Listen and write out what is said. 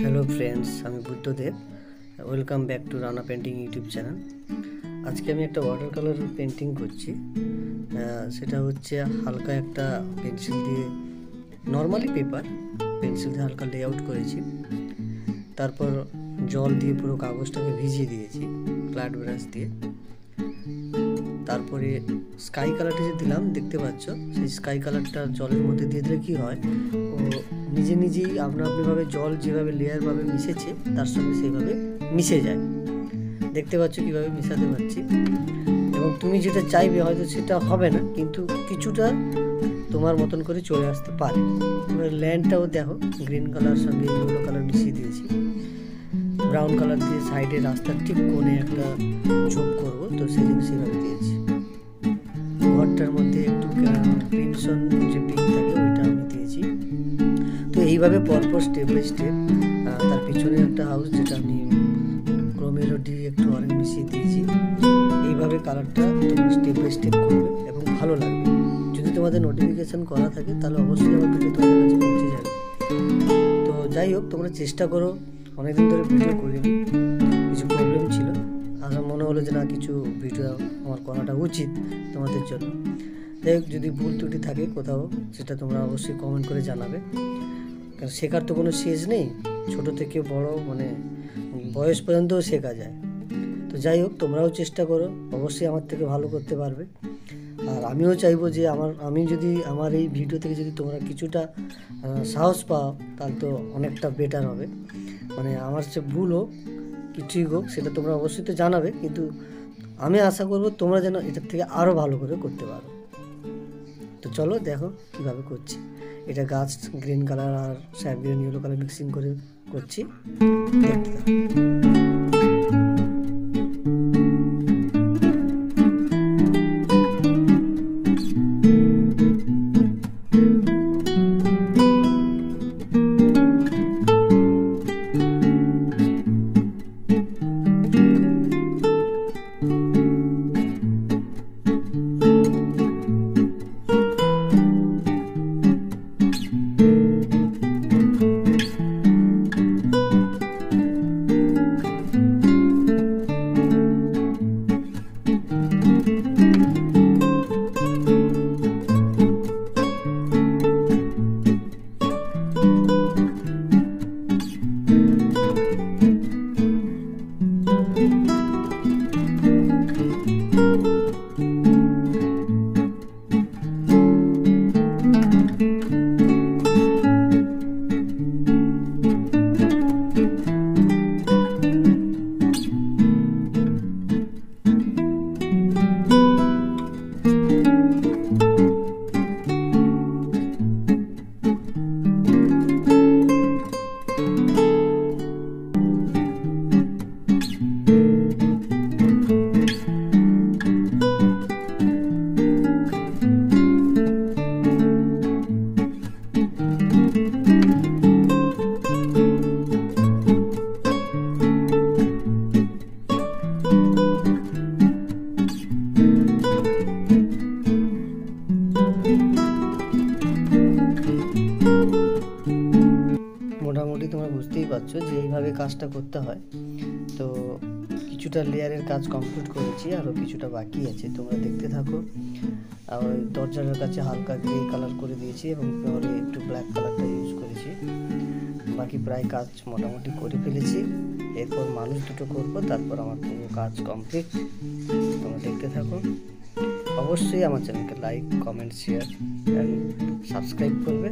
Hello friends, আমি Buddhadeb. Welcome back to Rana painting YouTube channel. আজকে আমি একটা ওয়াটার কালার পেন্টিং করছি। সেটা হচ্ছে হালকা একটা পেন্সিল দিয়ে, নর্মালি পেপার পেন্সিল দিয়ে হালকা লেআউট করেছি। তারপর জল দিয়ে পুরো কাগজটাকে ভিজিয়ে দিয়েছি ক্লাড ব্রাশ দিয়ে। তারপরে স্কাই কালারটা যে দিলাম দেখতে পাচ্ছ, সেই স্কাই কালারটা জলের মধ্যে দিয়ে দিলে কী হয়, ও নিজে নিজেই আপনাভাবে জল যেভাবে লেয়ারভাবে মিশেছে তার সঙ্গে সেইভাবে মিশে যায়। দেখতে পাচ্ছ কীভাবে মিশাতে পারছি। এবং তুমি যেটা চাইবে হয়তো সেটা হবে না, কিন্তু কিছুটা তোমার মতন করে চলে আসতে পারে। এবার ল্যান্ডটাও দেখো, গ্রিন কালার সঙ্গে ইয়েলো কালার মিশিয়ে দিয়েছি। ব্রাউন কালার দিয়ে সাইডে রাস্তার ঠিক কোণে একটা ঝোপ করবো, তো সেই জন্য সেভাবে দিয়েছি। ঘরটার মধ্যে একটু ক্রিমসন যে পিঙ্ক থাকে ওইটা আমি দিয়েছি। তো এইভাবে পরপর স্টেপ বাই স্টেপ, তার পিছনে একটা হাউস যেটা আমি ক্রোমেলোডি একটু অরেঞ্জ মিশিয়ে দিয়েছি। এইভাবে কালারটা তোমরা স্টেপ বাই স্টেপ করবে এবং ভালো লাগবে। যদি তোমাদের নোটিফিকেশান করা থাকে তাহলে অবশ্যই আমার ভিডিও তোমাদের কাছে পৌঁছে যাবে। তো যাই হোক, তোমরা চেষ্টা করো। অনেকদিন ধরে ভিডিও করিনি, কিছু প্রবলেম ছিল। আমার মনে হলো যে না, কিছু ভিডিও আমার করাটা উচিত তোমাদের জন্য। যাই হোক, যদি ভুল ত্রুটি থাকে কোথাও, সেটা তোমরা অবশ্যই কমেন্ট করে জানাবে। কারণ শেখার তো কোনো শেষ নেই, ছোট থেকে বড় মানে বয়স পর্যন্তও শেখা যায়। তো যাই হোক, তোমরাও চেষ্টা করো, অবশ্যই আমার থেকে ভালো করতে পারবে। আর আমিও চাইবো যে আমি যদি আমার এই ভিডিও থেকে যদি তোমরা কিছুটা সাহস পাও, তাহলে তো অনেকটা বেটার হবে। মানে আমার যে ভুল হোক কি ঠিক হোক, সেটা তোমরা অবশ্যই তো জানাবে, কিন্তু আমি আশা করব তোমরা যেন এটার থেকে আরও ভালো করে করতে পারো। তো চলো দেখো কীভাবে করছি। এটা গাছ গ্রিন কালার আর sap green yellow colour mixing করে করছি, দেখতে থাকো। মোটামুটি তোমরা বুঝতেই পারছো যে এইভাবে কাজটা করতে হয়। তো কিছুটা লেয়ারের কাজ কমপ্লিট করেছি, আরও কিছুটা বাকি আছে, তোমরা দেখতে থাকো। আর ওই দরজার কাছে হালকা গ্রে কালার করে দিয়েছি এবং পরে একটু ব্ল্যাক কালারটা ইউজ করেছি। বাকি প্রায় কাজ মোটামুটি করে ফেলেছি। এরপর মানুষ দুটো করবো, তারপর আমার পুরো কাজ কমপ্লিট। তোমরা দেখতে থাকো। অবশ্যই আমার চ্যানেলকে like, comment, share and subscribe করবে।